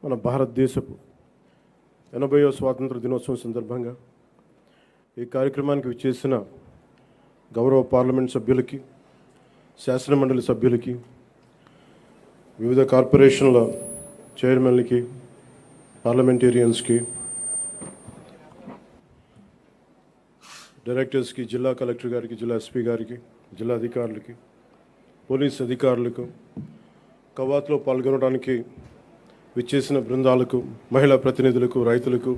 మన భారతదేశపు 80వ స్వాతంత్ర దినోత్సవం సందర్భంగా ఈ కార్యక్రమానికి విచ్చేసిన గౌరవ పార్లమెంట్ సభ్యులకి, శాసనమండలి సభ్యులకి, వివిధ కార్పొరేషన్ల చైర్మన్లకి, పార్లమెంటేరియన్స్కి, డైరెక్టర్స్కి, జిల్లా కలెక్టర్ గారికి, జిల్లా ఎస్పీ గారికి, జిల్లా అధికారులకి, పోలీస్ అధికారులకు, కవాతులో పాల్గొనడానికి విచ్చేసిన బృందాలకు, మహిళా ప్రతినిధులకు, రైతులకు,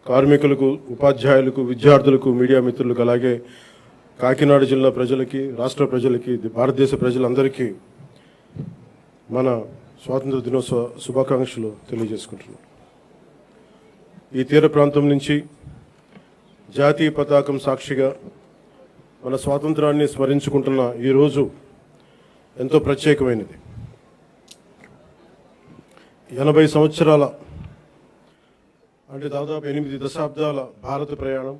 కార్మికులకు, ఉపాధ్యాయులకు, విద్యార్థులకు, మీడియా మిత్రులకు, అలాగే కాకినాడ జిల్లా ప్రజలకి, రాష్ట్ర ప్రజలకి, భారతదేశ ప్రజలందరికీ మన స్వాతంత్ర దినోత్సవ శుభాకాంక్షలు తెలియజేసుకుంటున్నాం. ఈ తీర ప్రాంతం నుంచి జాతీయ పతాకం సాక్షిగా మన స్వాతంత్రాన్ని స్మరించుకుంటున్న ఈరోజు ఎంతో ప్రత్యేకమైనది. 80 సంవత్సరాల అంటే దాదాపు 8 దశాబ్దాల భారత ప్రయాణం.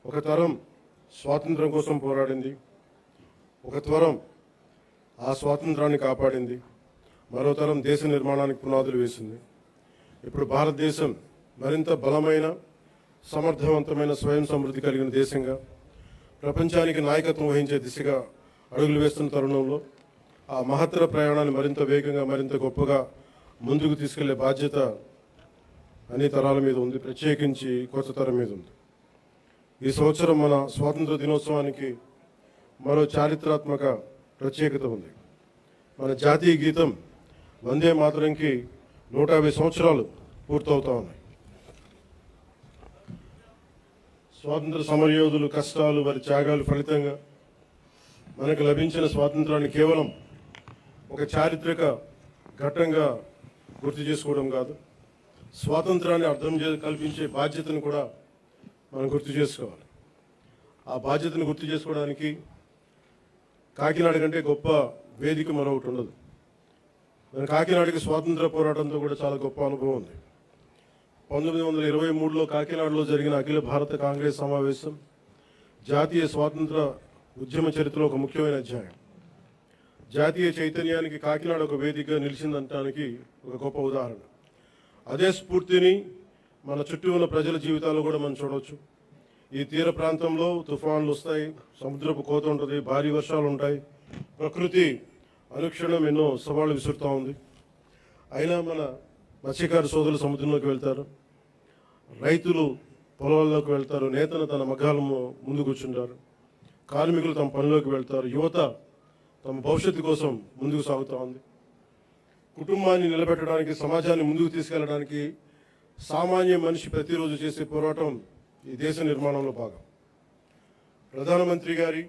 ఒక తరం స్వాతంత్రం కోసం పోరాడింది, ఒక తరం ఆ స్వాతంత్రాన్ని కాపాడింది, మరో తరం దేశ నిర్మాణానికి పునాదులు వేసింది. ఇప్పుడు భారతదేశం మరింత బలమైన, సమర్థవంతమైన, స్వయం సమృద్ధి కలిగిన దేశంగా ప్రపంచానికి నాయకత్వం వహించే దిశగా అడుగులు వేస్తున్న తరుణంలో ఆ మహత్తర ప్రయాణాన్ని మరింత వేగంగా, మరింత గొప్పగా ముందుకు తీసుకెళ్లే బాధ్యత అన్ని తరాల మీద ఉంది, ప్రత్యేకించి కొత్త తరం మీద ఉంది. ఈ సంవత్సరం మన స్వాతంత్ర దినోత్సవానికి మరో చారిత్రాత్మక ప్రత్యేకత ఉంది. మన జాతీయ గీతం వందే మాతరంకి 150 సంవత్సరాలు పూర్తవుతా ఉన్నాయి. స్వాతంత్ర సమరయోధులు కష్టాలు, వారి త్యాగాలు ఫలితంగా మనకు లభించిన స్వాతంత్రాన్ని కేవలం ఒక చారిత్రక ఘట్టంగా గుర్తు చేసుకోవడం కాదు, స్వాతంత్రాన్ని అర్థం కల్పించే బాధ్యతను కూడా మనం గుర్తు చేసుకోవాలి. ఆ బాధ్యతను గుర్తు చేసుకోవడానికి కాకినాడ కంటే గొప్ప వేదిక మరొకటి ఉండదు. మన కాకినాడకి స్వాతంత్ర పోరాటంతో కూడా చాలా గొప్ప అనుభవం ఉంది. 1923లో కాకినాడలో జరిగిన అఖిల భారత కాంగ్రెస్ సమావేశం జాతీయ స్వాతంత్ర ఉద్యమ చరిత్రలో ఒక ముఖ్యమైన అధ్యాయం. జాతీయ చైతన్యానికి కాకినాడ ఒక వేదికగా నిలిచిందనడానికి ఒక గొప్ప ఉదాహరణ. అదే స్ఫూర్తిని మన చుట్టూ ఉన్న ప్రజల జీవితాల్లో కూడా మనం చూడవచ్చు. ఈ తీర ప్రాంతంలో తుఫాన్లు వస్తాయి, సముద్రపు కోత ఉంటుంది, భారీ వర్షాలు ఉంటాయి, ప్రకృతి అనుక్షణం ఎన్నో సవాళ్లు విసురుతూ ఉంది. అయినా మన మత్స్యకార సోదరులు సముద్రంలోకి వెళ్తారు, రైతులు పొలాల్లోకి వెళ్తారు, నేతలు తన మగ్గాల ముందు కూర్చుంటారు, కార్మికులు తమ పనిలోకి వెళ్తారు, యువత తమ భవిష్యత్తు కోసం ముందుకు సాగుతూ ఉంది. కుటుంబాన్ని నిలబెట్టడానికి, సమాజాన్ని ముందుకు తీసుకెళ్లడానికి సామాన్య మనిషి ప్రతిరోజు చేసే పోరాటం ఈ దేశ నిర్మాణంలో భాగం. ప్రధానమంత్రి గారి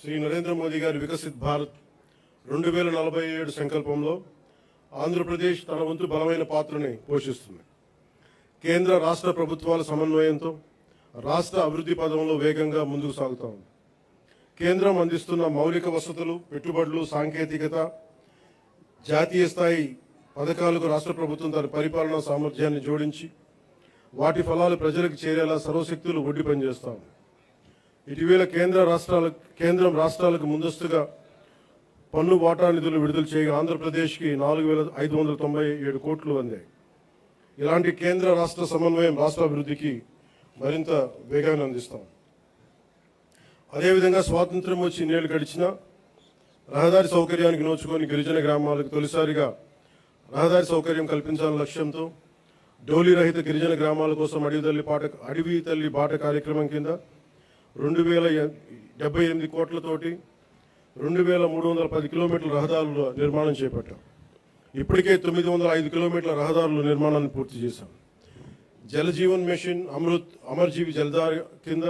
శ్రీ నరేంద్ర మోదీ గారి వికసిత్ భారత్ 2047 సంకల్పంలో ఆంధ్రప్రదేశ్ తన వంతు బలమైన పాత్రని పోషిస్తుంది. కేంద్ర రాష్ట్ర ప్రభుత్వాల సమన్వయంతో రాష్ట్ర అభివృద్ధి పదంలో వేగంగా ముందుకు సాగుతూ ఉంది. కేంద్రం అందిస్తున్న మౌలిక వసతులు, పెట్టుబడులు, సాంకేతికత, జాతీయ స్థాయి పథకాలకు రాష్ట్ర ప్రభుత్వం తన పరిపాలనా సామర్థ్యాన్ని జోడించి వాటి ఫలాలు ప్రజలకు చేరేలా సర్వశక్తులు ఒడ్డి పనిచేస్తాం. ఇటీవల కేంద్రం రాష్ట్రాలకు ముందస్తుగా పన్ను వాటా నిధులు విడుదల చేయగా ఆంధ్రప్రదేశ్కి 4,597 కోట్లు అందాయి. ఇలాంటి కేంద్ర రాష్ట్ర సమన్వయం రాష్ట్ర అభివృద్ధికి మరింత వేగాన్ని అందిస్తాం. అదేవిధంగా స్వాతంత్రం వచ్చి ఇన్నేళ్లు గడిచినా రహదారి సౌకర్యానికి నోచుకొని గిరిజన గ్రామాలకు తొలిసారిగా రహదారి సౌకర్యం కల్పించాలనే లక్ష్యంతో డోలీ రహిత గిరిజన గ్రామాల కోసం అడవి తల్లి బాట కార్యక్రమం కింద 2,078 కోట్లతోటి 2,310 కిలోమీటర్ల రహదారుల నిర్మాణం చేపట్టాం. ఇప్పటికే 905 కిలోమీటర్ల రహదారుల నిర్మాణాన్ని పూర్తి చేశాం. జలజీవన్ మిషన్, అమర్జీవి జలధార కింద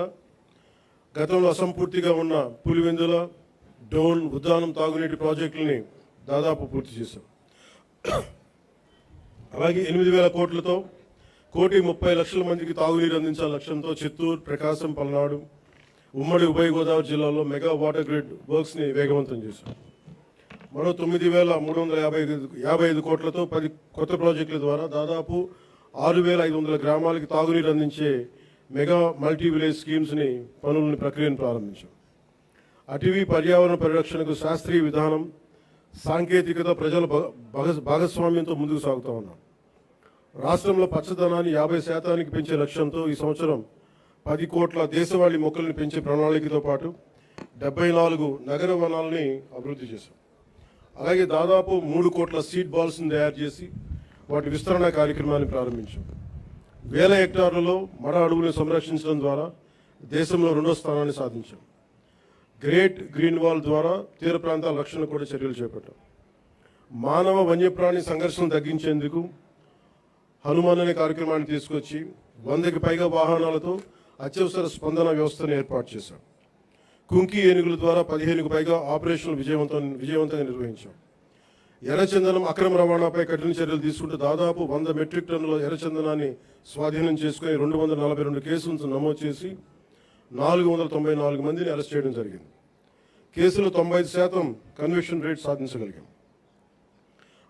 గతంలో అసంపూర్తిగా ఉన్న పులివెందుల, డోన్, ఉద్దానం తాగునీటి ప్రాజెక్టులని దాదాపు పూర్తి చేశాం. అలాగే 8,000 కోట్లతో 1,30,00,000 మందికి తాగునీరు అందించాల లక్ష్యంతో చిత్తూరు, ప్రకాశం, పల్నాడు, ఉమ్మడి ఉభయ గోదావరి జిల్లాలో మెగా వాటర్ గ్రిడ్ వర్క్స్ని వేగవంతం చేశాం. మరో 9,355 కోట్లతో 10 కొత్త ప్రాజెక్టుల ద్వారా దాదాపు 6,500 గ్రామాలకి తాగునీరు అందించే మెగా మల్టీ విలేజ్ స్కీమ్స్ని ప్రక్రియను ప్రారంభించాం. అటవీ పర్యావరణ పరిరక్షణకు శాస్త్రీయ విధానం, సాంకేతికత, ప్రజల భాగస్వామ్యంతో ముందుకు సాగుతూ ఉన్నాం. రాష్ట్రంలో పచ్చదనాన్ని 50% పెంచే లక్ష్యంతో ఈ సంవత్సరం 10 కోట్ల దేశవాళీ మొక్కలను పెంచే ప్రణాళికతో పాటు 74 నగర వనాలని అభివృద్ధి చేశాం. అలాగే దాదాపు 3 కోట్ల సీడ్ బాల్స్ని తయారు చేసి వాటి విస్తరణ కార్యక్రమాన్ని ప్రారంభించాం. వేల హెక్టార్లలో మడ అడవులను సంరక్షించడం ద్వారా దేశంలో 2వ స్థానాన్ని సాధించాం. గ్రేట్ గ్రీన్ వాల్ ద్వారా తీర ప్రాంతాల రక్షణ కూడా చర్యలు చేపట్టాం. మానవ వన్యప్రాణి సంఘర్షణ తగ్గించేందుకు హనుమాన్ అనే కార్యక్రమాన్ని తీసుకొచ్చి 100కి పైగా వాహనాలతో అత్యవసర స్పందన వ్యవస్థను ఏర్పాటు చేశాం. కుంకి ఏనుగుల ద్వారా 15కు పైగా ఆపరేషన్లు విజయవంతంగా నిర్వహించాం. ఎర్రచందనం అక్రమ రవాణాపై కఠిన చర్యలు తీసుకుంటూ దాదాపు 100 మెట్రిక్ టన్నుల ఎర్రచందనాన్ని స్వాధీనం చేసుకుని 242 కేసులను నమోదు చేసి 494 మందిని అరెస్ట్ చేయడం జరిగింది. కేసులో 95% కన్విక్షన్ రేట్ సాధించగలిగాం.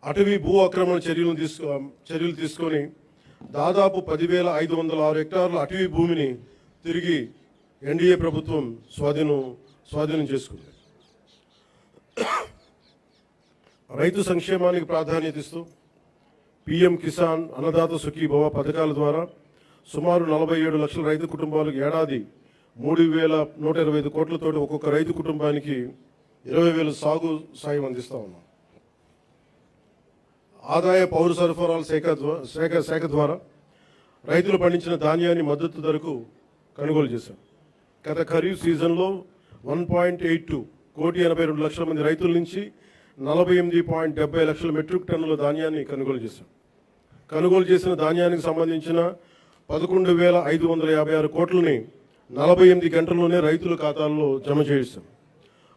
అటవీ భూ ఆక్రమణ చర్యలు తీసుకొని దాదాపు 10,506 హెక్టార్ల అటవీ భూమిని తిరిగి ఎన్డీఏ ప్రభుత్వం స్వాధీనం చేసుకుంది. రైతు సంక్షేమానికి ప్రాధాన్యత ఇస్తూ పీఎం కిసాన్, అన్నదాత సుఖీభవ పథకాల ద్వారా సుమారు 47 లక్షల రైతు కుటుంబాలకు ఏడాది 3,125 కోట్లతోటి ఒక్కొక్క రైతు కుటుంబానికి 20,000 సాగు సాయం అందిస్తా ఉన్నాం. ఆదాయ పౌర సరఫరాల శాఖ ద్వారా రైతులు పండించిన ధాన్యాన్ని మద్దతు ధరకు కొనుగోలు చేశాం. గత ఖరీఫ్ సీజన్లో 1.82 లక్షల మంది రైతుల నుంచి 48.70 లక్షల మెట్రిక్ టన్నుల ధాన్యాన్ని కొనుగోలు చేశాం. కొనుగోలు చేసిన ధాన్యానికి సంబంధించిన 11,556 కోట్లని 48 గంటల్లోనే రైతుల ఖాతాల్లో జమ చేశాం.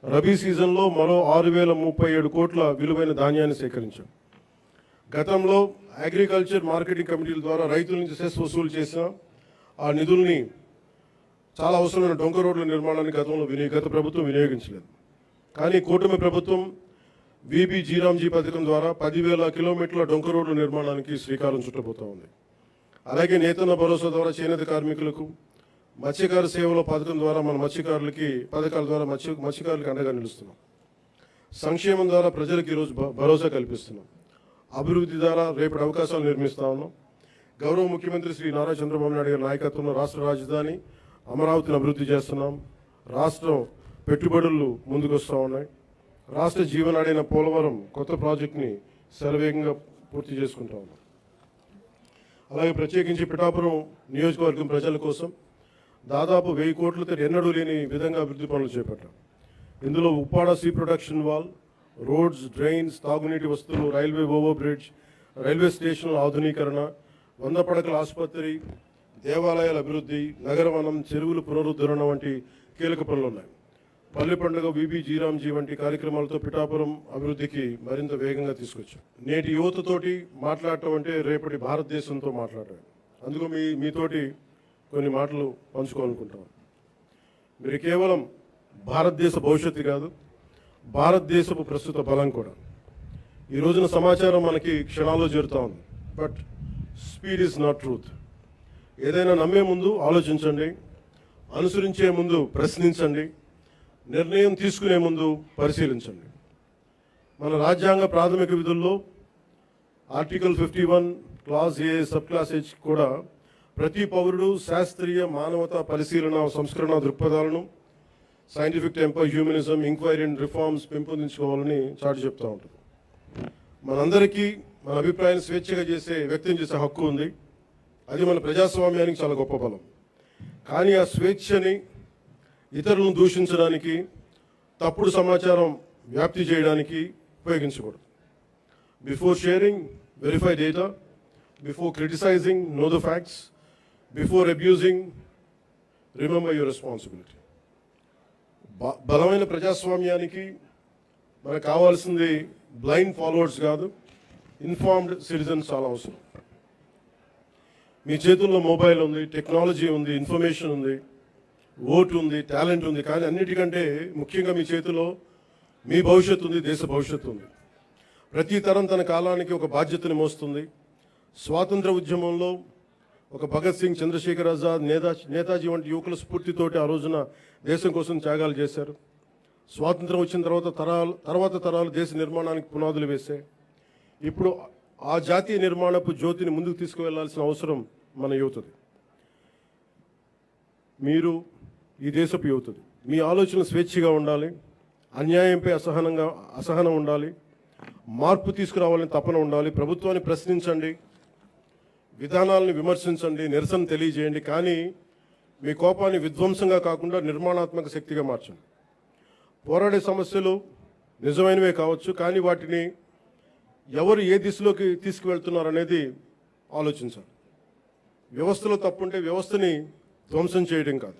రబీ సీజన్లో మరో 6,037 కోట్ల విలువైన ధాన్యాన్ని సేకరించాం. గతంలో అగ్రికల్చర్ మార్కెటింగ్ కమిటీల ద్వారా రైతుల నుంచి సెస్ వసూలు చేసిన ఆ నిధుల్ని చాలా అవసరమైన డొంక రోడ్ల నిర్మాణానికి గత ప్రభుత్వం వినియోగించలేదు. కానీ కూటమి ప్రభుత్వం విబి జీరాంజీ పథకం ద్వారా 10,000 కిలోమీటర్ల డొంక రోడ్ల నిర్మాణానికి శ్రీకారం చుట్టబోతా ఉంది. అలాగే నేతన్న భరోసా ద్వారా చేనేత కార్మికులకు, మత్స్యకార సేవల పథకం ద్వారా పథకాల ద్వారా మత్స్యకారులకు అండగా నిలుస్తున్నాం. సంక్షేమం ద్వారా ప్రజలకు ఈరోజు భరోసా కల్పిస్తున్నాం. అభివృద్ధి ద్వారా రేపటి అవకాశాలు నిర్మిస్తా ఉన్నాం. గౌరవ ముఖ్యమంత్రి శ్రీ నారా చంద్రబాబు నాయుడు గారి నాయకత్వంలో రాష్ట్ర రాజధాని అమరావతిని అభివృద్ధి చేస్తున్నాం. రాష్ట్రం పెట్టుబడులు ముందుకు వస్తూ ఉన్నాయి. రాష్ట్ర జీవనాడైన పోలవరం కొత్త ప్రాజెక్టుని శరవేగంగా పూర్తి చేసుకుంటా ఉన్నాం. అలాగే ప్రత్యేకించి పిఠాపురం నియోజకవర్గం ప్రజల కోసం దాదాపు 1000 కోట్లతో ఎన్నడూ లేని విధంగా అభివృద్ధి పనులు చేపట్టాం. ఇందులో Uppada sea protection wall, roads, drains, తాగునీటి వస్తువులు, రైల్వే ఓవర్ బ్రిడ్జ్, రైల్వే స్టేషన్ల ఆధునీకరణ, 100 పడకల ఆసుపత్రి, దేవాలయాల అభివృద్ధి, నగరవనం, చెరువుల పునరుద్ధరణ వంటి కీలక పనులు ఉన్నాయి. పల్లె పండుగ, విబి జీరాంజీ వంటి కార్యక్రమాలతో పిఠాపురం అభివృద్ధికి మరింత వేగంగా తీసుకొచ్చాం. నేటి యువతతోటి మాట్లాడటం అంటే రేపటి భారతదేశంతో మాట్లాడటం. అందుకు మీతోటి కొన్ని మాటలు పంచుకోవాలనుకుంటాను. మీరు కేవలం భారతదేశ భవిష్యత్తు కాదు, భారతదేశపు ప్రస్తుత బలం కూడా. ఈ రోజున సమాచారం మనకి క్షణాల్లో చేరుతా ఉంది. But speed is not truth. ఏదైనా నమ్మే ముందు ఆలోచించండి, అనుసరించే ముందు ప్రశ్నించండి, నిర్ణయం తీసుకునే ముందు పరిశీలించండి. మన రాజ్యాంగ ప్రాథమిక విధుల్లో article 51 clause A sub clause H కూడా ప్రతి పౌరుడు శాస్త్రీయ మానవతా పరిశీలన సంస్కరణ దృక్పథాలను, scientific temper, humanism, enquiry and reforms పెంపొందించుకోవాలని చాటి చెప్తూ ఉంటుంది. మనందరికీ మన అభిప్రాయాన్ని స్వేచ్ఛగా వ్యక్తం చేసే హక్కు ఉంది. అది మన ప్రజాస్వామ్యానికి చాలా గొప్ప బలం. కానీ ఆ స్వేచ్ఛని ఇతరులను దూషించడానికి, తప్పుడు సమాచారం వ్యాప్తి చేయడానికి ఉపయోగించకూడదు. Before sharing, verify data. Before criticising, know the facts. Before abusing, remember your responsibility. బలమైన ప్రజాస్వామ్యానికి మనకు కావాల్సింది బ్లైండ్ ఫాలోవర్స్ కాదు, ఇన్ఫార్మ్డ్ సిటిజన్స్ చాలా అవసరం. మీ చేతుల్లో మొబైల్ ఉంది, టెక్నాలజీ ఉంది, ఇన్ఫర్మేషన్ ఉంది, ఓటు ఉంది, టాలెంట్ ఉంది. కానీ అన్నిటికంటే ముఖ్యంగా మీ చేతిలో మీ భవిష్యత్తు ఉంది, దేశ భవిష్యత్తు ఉంది. ప్రతి తరం తన కాలానికి ఒక బాధ్యతని మోస్తుంది. స్వాతంత్ర ఉద్యమంలో ఒక భగత్ సింగ్, చంద్రశేఖర్ ఆజాద్, నేతాజీ వంటి యువకుల స్ఫూర్తితోటి ఆ రోజున దేశం కోసం త్యాగాలు చేశారు. స్వాతంత్రం వచ్చిన తర్వాత తరాలు దేశ నిర్మాణానికి పునాదులు వేశాయి. ఇప్పుడు ఆ జాతీయ నిర్మాణపు జ్యోతిని ముందుకు తీసుకువెళ్లాల్సిన అవసరం మన యువతది. మీరు ఈ దేశపు యువతది. మీ ఆలోచనలు స్వేచ్ఛగా ఉండాలి, అన్యాయంపై అసహనం ఉండాలి, మార్పు తీసుకురావాలని తపన ఉండాలి. ప్రభుత్వాన్ని ప్రశ్నించండి, విధానాలను విమర్శించండి, నిరసన తెలియజేయండి. కానీ మీ కోపాన్ని విధ్వంసంగా కాకుండా నిర్మాణాత్మక శక్తిగా మార్చండి. పోరాడే సమస్యలు నిజమైనవే కావచ్చు, కానీ వాటిని ఎవరు ఏ దిశలోకి తీసుకువెళ్తున్నారు అనేది ఆలోచించాలి. వ్యవస్థలో తప్పుంటే వ్యవస్థని ధ్వంసం చేయడం కాదు,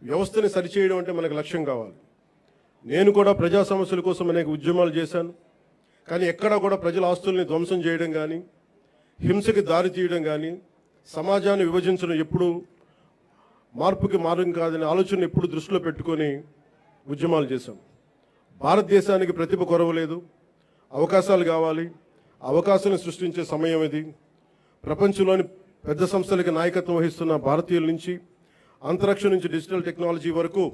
వ్యవస్థని సరిచేయడం అంటే మనకు లక్ష్యం కావాలి. నేను కూడా ప్రజా సమస్యల కోసం అనేక ఉద్యమాలు చేశాను, కానీ ఎక్కడా కూడా ప్రజల ఆస్తుల్ని ధ్వంసం చేయడం కానీ, హింసకి దారి తీయడం కానీ, సమాజాన్ని విభజించడం ఎప్పుడు మార్పుకి మార్గం కాదనే ఆలోచన ఎప్పుడు దృష్టిలో పెట్టుకొని ఉద్యమాలు చేశాం. భారతదేశానికి ప్రతిభ కొరవలేదు, అవకాశాలు కావాలి. అవకాశాలను సృష్టించే సమయం ఇది. ప్రపంచంలోని పెద్ద సంస్థలకి నాయకత్వం వహిస్తున్న భారతీయుల నుంచి, అంతరిక్షం నుంచి డిజిటల్ టెక్నాలజీ వరకు,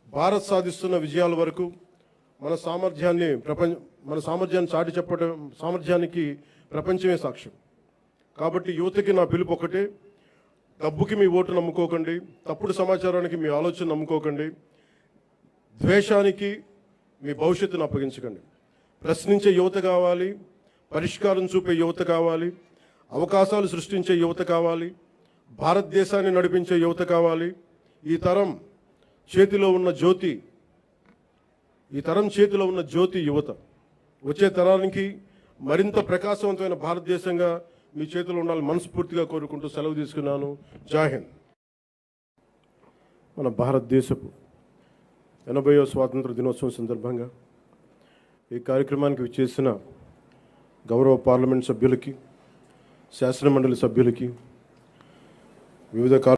భారత్ సాధిస్తున్న విజయాల వరకు మన సామర్థ్యాన్ని చాటి చెప్పడం సామర్థ్యానికి ప్రపంచమే సాక్ష్యం. కాబట్టి యువతకి నా పిలుపు ఒకటే: డబ్బుకి మీ ఓటు నమ్ముకోకండి, తప్పుడు సమాచారానికి మీ ఆలోచన నమ్ముకోకండి, ద్వేషానికి మీ భవిష్యత్తును అప్పగించకండి. ప్రశ్నించే యువత కావాలి, పరిష్కారం చూపే యువత కావాలి, అవకాశాలు సృష్టించే యువత కావాలి, భారతదేశాన్ని నడిపించే యువత కావాలి. ఈ తరం చేతిలో ఉన్న జ్యోతి యువత. వచ్చే తరానికి మరింత ప్రకాశవంతమైన భారతదేశంగా మీ చేతిలో ఉండాలని మనస్ఫూర్తిగా కోరుకుంటూ సెలవు తీసుకున్నాను. జై హింద్. మన భారతదేశపు 80వ స్వాతంత్ర దినోత్సవం సందర్భంగా ఈ కార్యక్రమానికి విచ్చేసిన గౌరవ పార్లమెంట్ సభ్యులకి, శాసనమండలి సభ్యులకి, వివిధ